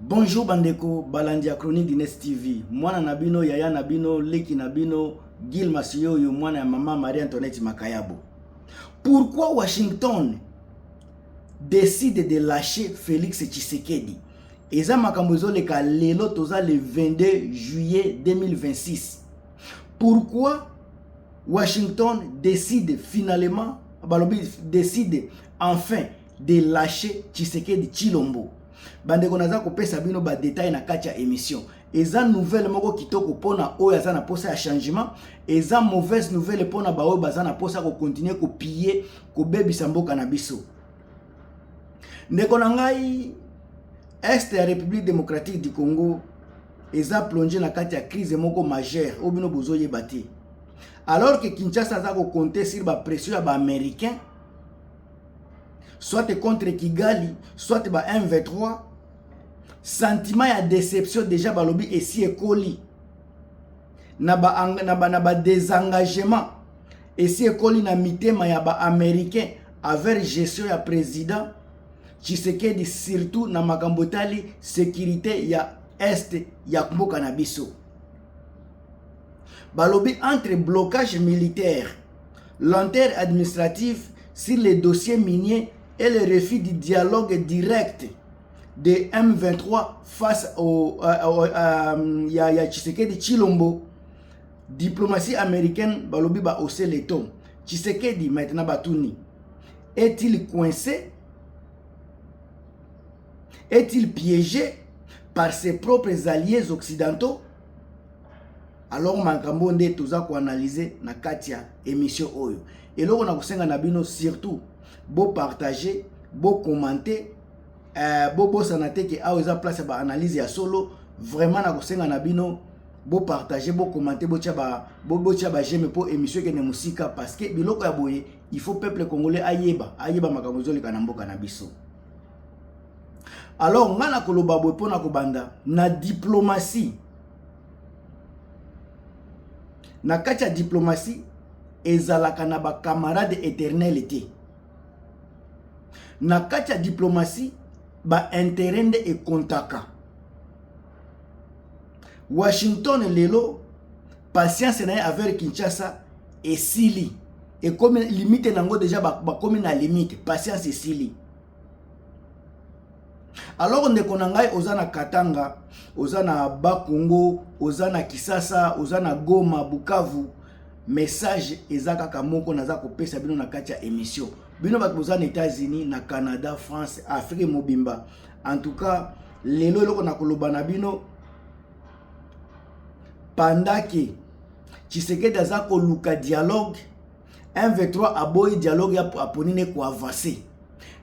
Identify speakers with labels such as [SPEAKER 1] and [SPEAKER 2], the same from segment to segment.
[SPEAKER 1] Bonjour bandeko, balandia chronique d'Ines TV. Mwana nabino, yaya nabino, leki nabino, Gil Masiyoyo, mwana ya mama Marie-Antoinette Makayabo. Pourquoi Washington décide de lâcher Félix Tshisekedi? Eza makambo ezoleka lelo toza le 22 juillet 2026. Pourquoi Washington décide finalement, décide enfin de lâcher Tshisekedi Tshilombo? Bandeko naza kopesa bino ba détail na kati ya émission. Eza nouvelle moko kitoko pona oyo aza na posa ya changement, eza mauvaise nouvelle pona ba oyo baza na posa ko continuer ko piller ko bebisa mboka na biso. Ndeko na ngai, Est ya République démocratique du Congo eza plongé na kati ya crise moko majeure o bino bozoye bati. Alors que Kinshasa aza ko compter sur ba pression ya ba américain, soit contre Kigali, soit ba M23, sentiment ya déception déjà balobi esi ekoli. Na ba désengagement esi ekoli na mitema ya ba américain avec gestion ya président Tshisekedi, surtout na makambo tali sécurité ya est ya mboka na biso. Balobi entre blocage militaire, lenteur administrative sur les dossiers miniers et le refus du dialogue direct de M23 face au Tshisekedi Tshilombo, diplomatie américaine balobi ba haussé les tons. Tshisekedi maintenant batuni, est-il coincé? Est-il piégé par ses propres alliés occidentaux? Alors makambo nde toza ko analyser na katia émission oyo. Et loko na kusenga na bino surtout bo partager, bo commenter, bo sanate ke aweza place ba analyse ya solo, vraiment na kusenga na bino bo partager, bo commenter, bo tia ba j'aime pour émission ke ne musika parce que biloko ya boye, il faut peuple congolais ayeba makambo zoleka na mboka na biso. Alors ngana koloba boye pona ko banda na diplomatie. Na katia diplomatie ezalaka na ba camarade éternel te. Na katia diplomatie ba interende e kontaka. Washington lelo patience na avec Kinshasa esili et comme limite nango déjà ba comme na limite patience esili. Alors ndeko na ngai ozana Katanga, ozana Bakongo, ozana Kisasa, ozana Goma, Bukavu, message ezaka kamoko naza kopesa bino na kati ya émission. Bino bato bozana États-Unis, na Canada, France, Afrique mobimba. En tout cas, lelo eloko na koloba na bino pendant que Tshisekedi aza ko luka dialogue, M23 aboyi dialogue ya aponine ko avancer.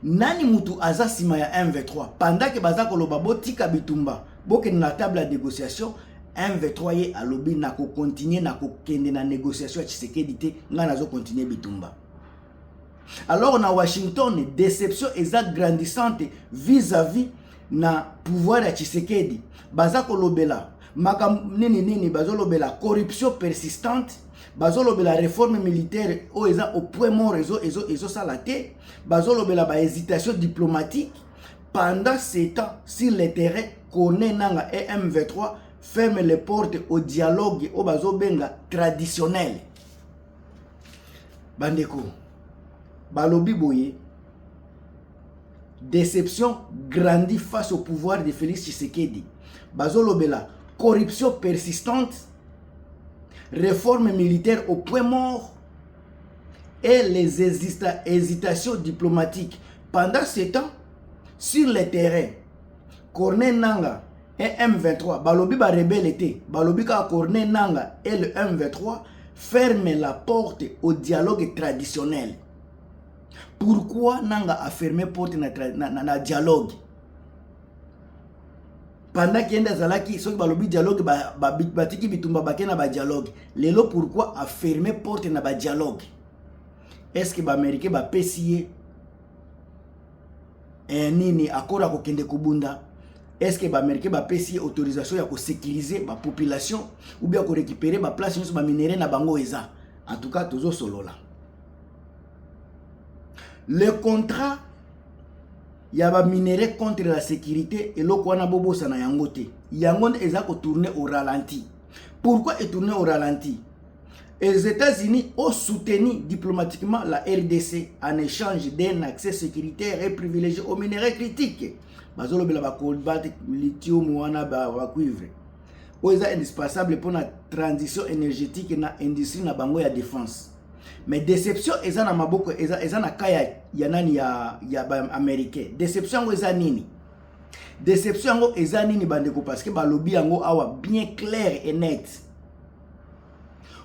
[SPEAKER 1] Nani mutu aza sima ya M23 pendant que baza koloba botika bitumba boke na table de négociation, M23 ye alobi na ko continuer na ko kende na négociation ya Tshisekedi te nga nazo continuer bitumba. Alors na Washington déception exact grandissante vis-à-vis na pouvoir ya Tshisekedi, baza kolobela makam nini bazolobela corruption persistante, bazolobela réforme militaire o eza au point mort ezo salate, bazolobela ba hésitation diplomatique. Pendant ce temps sur le terrain Kone nanga et M23 ferme les portes au dialogue au bazobenga traditionnel. Bandeko balobi boye déception grandit face au pouvoir de Félix Tshisekedi, bazolobela corruption persistante, réforme militaire au point mort et les hésitations diplomatiques. Pendant ce temps, sur le terrain, Corneille Nanga et M23, balobi ba rebelle té, balobi ka Corneille Nanga et le M23 ferment la porte au dialogue traditionnel. Pourquoi Nanga a fermé porte na dialogue? Pendant qu'il y a des alaki, ceux qui balobi dialogue, batiki bitumba bakena ba dialogue. Lelo pourquoi a fermé porte na ba dialogue? Est-ce que ba américain ba pesiye nini akora ko kende kubunda? Est-ce que ba américain ba pesiye autorisation ya ko sécuriser ba population ou bien ko récupérer ba place sur ba minéraux na bango eza? En tout cas tozo solo là. Le contrat ya ba minerais contre la sécurité et loko wana bobosa na yango te. Yango eza ko tourner au ralenti. Pourquoi est tourné au ralenti? Les États-Unis ont soutenu diplomatiquement la RDC en échange d'un accès sécuritaire et privilégié aux minerais critiques. Bazolo bela ba cobalt, lithium wana ba cuivre. C'est indispensable pour la transition énergétique et na industrie na bango ya défense. Mais déception eza na maboko eza na kaya ya nani ya ba américain. Déception ngo eza nini? Déception ngo eza nini bandeko parce que ba lobby yango awa bien clair et net.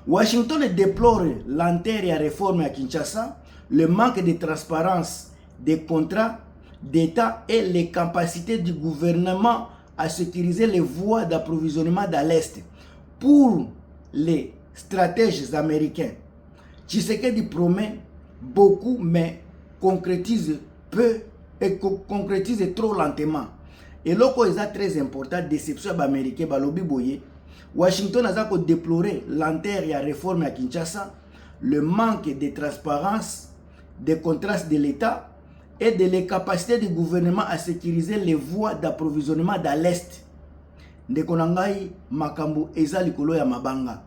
[SPEAKER 1] Washington déplore lenteur et réforme à Kinshasa, le manque de transparence des contrats d'État et les capacités du gouvernement à sécuriser les voies d'approvisionnement dans l'Est. Pour les stratèges américains, Tshisekedi promet beaucoup mais concrétise peu et concrétise trop lentement. Et là, c'est très important, déception américaine, balobi boye. Washington a déploré lenteur et réforme à Kinshasa, le manque de transparence des contrats de l'État et de les capacités du gouvernement à sécuriser les voies d'approvisionnement dans l'Est. Ndekonangai makambo eza likolo ya mabanga.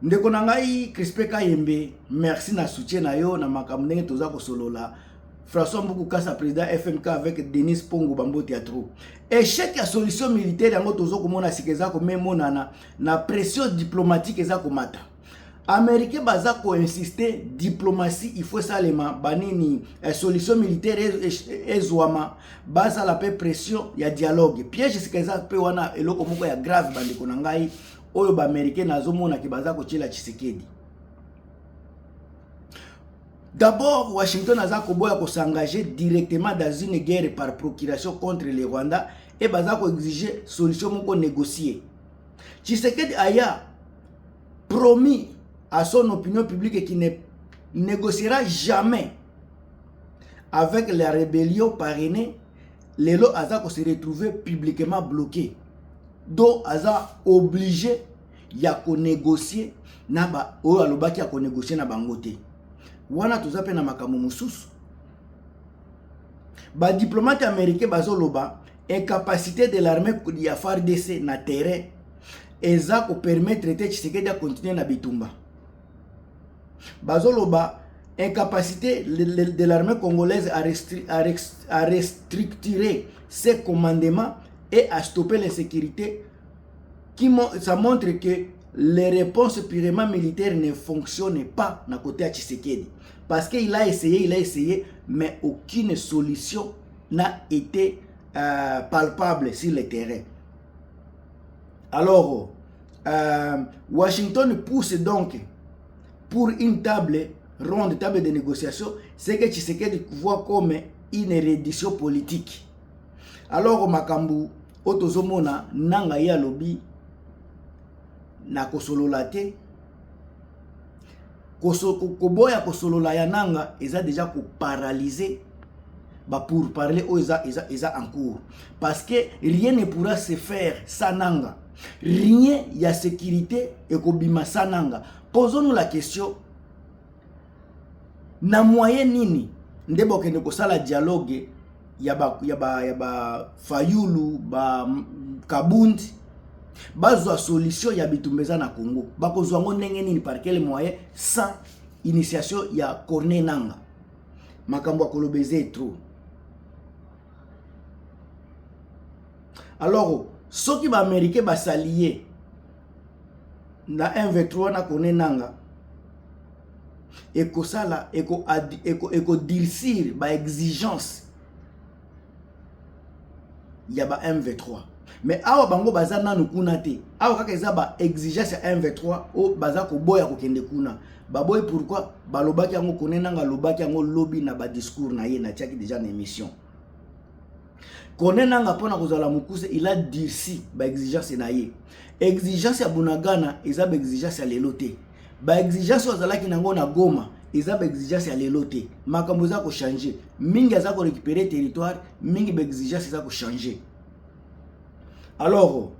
[SPEAKER 1] Ndekonangai Crispin Kayembe, merci na soutien na yo na makambo ndenge toza ko solola. François Mboukou Kassa, président FMK avec Denis Pongo Bambo Théâtre. Échec à solution militaire yango tozo komona sikeza ko memonana na pression diplomatique eza ko mata. Américain baza ko insister diplomatie il faut salema banini solution militaire ezwama baza la paix pression ya dialogue. Piège sikeza pe wana eloko moko ya grave bandeko na ngai oyo ba américain nazomona ki baza ko tshela Tshisekedi. D'abord, Washington a s'engager directement dans une guerre par procuration contre le Rwanda et a exiger solution pour négocier. Tshisekedi a promis à son opinion publique qu'il ne négociera jamais avec la rébellion parrainée. Les lots a se retrouver publiquement bloqué. Donc, a obligé de négocier na ba o alobaki ya ko négocier na bangote. Wana tozape na makamu mususu. Ba diplomate américain bazoloba incapacité de l'armée de FARDC na terrain eza ko permettre traiter Tshisekedi à continuer na bitumba. Bazoloba incapacité de l'armée congolaise à restructurer ses commandements et à stopper l'insécurité. Ça montre que les réponses purement militaires ne fonctionnent pas na côté à Tshisekedi. Parce qu'il a essayé, mais aucune solution n'a été palpable sur le terrain. Alors, Washington pousse donc pour une table ronde, table de négociation, c'est que Tshisekedi voit comme une reddition politique. Alors, Makambu, Otozomona, Nanga ya lobby, na kosolola te koboya kosolola ya nanga eza déjà ko paralyser ba pour parler o eza en cours parce que rien ne pourra se faire sans nanga, rien ya sécurité et kobima sans nanga. Posons-nous la question, na moyen nini ndebo kende ko sala dialogue ya ba Fayulu ba Kabundi bazwa solution ya bitumbeza na Congo bakozwa ngo ndenge nini par quel moyen sans initiation ya Corneille Nanga makambo kolobeze trop. Alors soki ba américain ba s'allier na M23 na Corneille Nanga eko sala eko dircir ba exigence ya ba M23. Mais awa bango baza nanu kuna te. Awa kaka eza ba exigence ya M23 o baza ko boya ko kende kuna. Ba boy pourquoi balobaki yango konenanga lobaki yango lobby na ba discours na ye na tiaki déjà na émission. Konenanga pona kozala mukuse il a dirci ba exigence na ye. Exigence ya Bunagana eza ba exigence ya lelo te. Ba exigence ozalaki nango na Goma eza ba exigence ya lelo te. Makambo za ko changer. Mingi za ko récupérer territoire, mingi ba exigence za ko changer. Alors,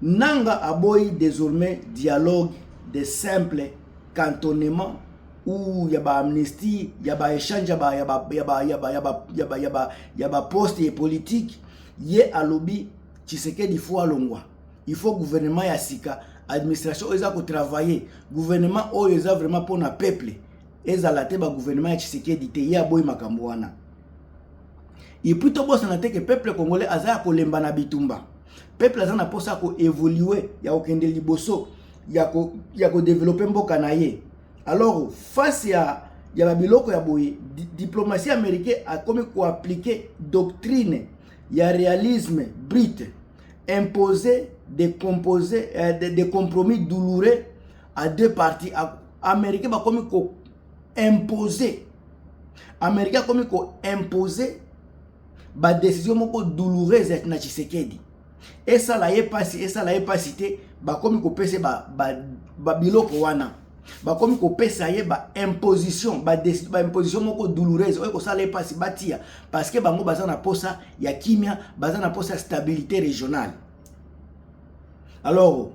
[SPEAKER 1] Nanga aboyi désormais dialogue de simple cantonnement ou ya ba amnistie, ya ba échange, ya ba poste politique, ye alobi Tshisekedi faut alongwa. Il faut gouvernement ya sika, administration eza ko travailler, gouvernement oyo eza vraiment pour na peuple. Eza la te ba gouvernement ya Tshisekedi te ya boy makambo wana. Et puis to boss na te que peuple congolais aza ko lemba na bitumba. Peuple aza na posa ko évoluer, ya okende liboso, ya ko développer mboka na ye. Alors face ya babiloko ya boye, diplomatie américaine a comme ko appliquer doctrine ya réalisme brut, imposer des compromis douloureux à deux parties. Américain ba comme ko imposer, américain comme ko imposer ba décision moko douloureuse na Tshisekedi. Et ça la est passé te ba comme ko pese ba biloko wana. Ba comme ko pesa ye ba imposition, ba imposition moko douloureuse. Oyo ko ça la est passé batia parce que bango baza na posa ya kimia, baza na posa stabilité régionale. Alors,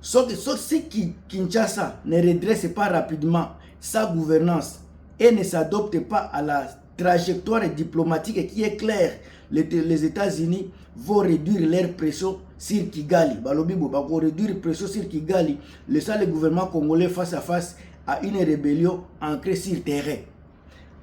[SPEAKER 1] si Kinshasa ne redresse pas rapidement sa gouvernance et ne s'adopte pas à la trajectoire diplomatique qui est claire, les États-Unis vont réduire leur pression sur Kigali. Balobibo va réduire la pression sur Kigali, laissant le gouvernement congolais face à face à une rébellion ancrée sur terrain.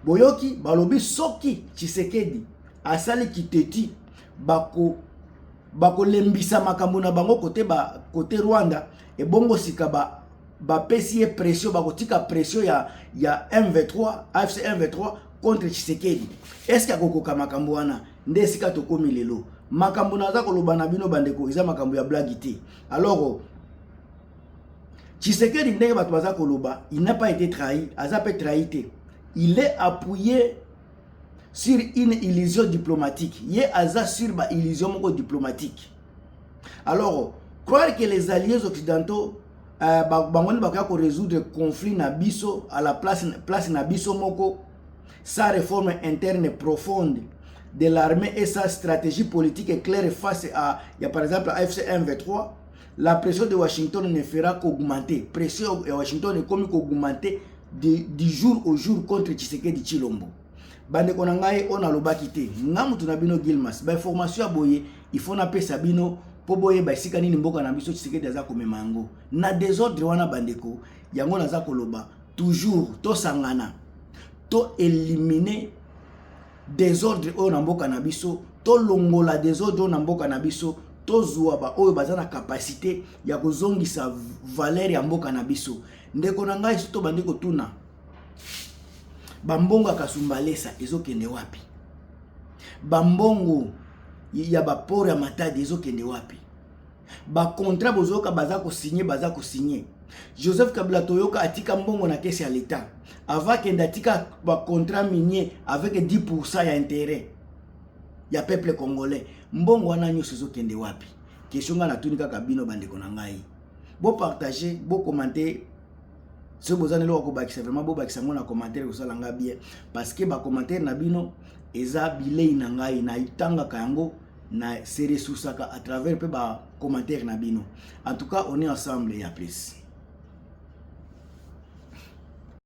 [SPEAKER 1] Boyoki, balobi soki Tshisekedi asali kiteti bako lembisa makambo na bango côté Rwanda et bongo sika ba pesi pression bakotika pression ya M23 AFC M23 contre Tshisekedi. Est-ce qu'il y a makambo wana nde sika tokomi lelo makambo naza koloba na bino bandeko iza makambo ya blague te. Alors Tshisekedi ndenge bato baza koloba, il n'a pas été trahi, aza pe trahi te. Il est appuyé sur une illusion diplomatique. Ye aza sur ba illusion moko diplomatique. Alors, croire que les alliés occidentaux bangoni bakaya ko résoudre conflit na biso à la place na biso moko, sa réforme interne profonde de l'armée et sa stratégie politique claire face à, par exemple, à AFC M23, la pression de Washington ne fera qu'augmenter. Pression de Washington est comme qu'augmenter du jour au jour contre Tshisekedi Tshilombo. Bande konangaye on a lobaki te ngamu tunabino Gilmas ba information boye il faut na pesa bino po boye ba sika nini mboka na biso Tshisekedi aza komema yango na désordre wana bandeko yango naza koloba toujours to sangana to éliminer désordre oyo na mboka na biso to longola désordre oyo na mboka na biso to zuwa ba oyo baza na capacité ya kozongisa valeur ya mboka na biso ndeko na ngai to bandeko tuna bambongo akasumbalesa ezokende wapi? Bambongo ya baporo ya Matadi ezokende wapi? Ba contrat bozoka baza ko signer. Joseph Kabila toyoka atika mbongo na kesi ya l'État. Avant kende atika ba contrat minier avec 10% ya intérêt ya peuple congolais. Mbongo wana nyoso ezokende wapi? Question nga na tunika kabino bandeko na ngai. Bo partager, bo commenter. Si vous avez vraiment beau na commentaire vous allez bien parce que ba commentaire na bino eza bilei na ngai na itanga kango na sere susaka à travers pe ba commentaire na bino. En tout cas on est ensemble et à plus.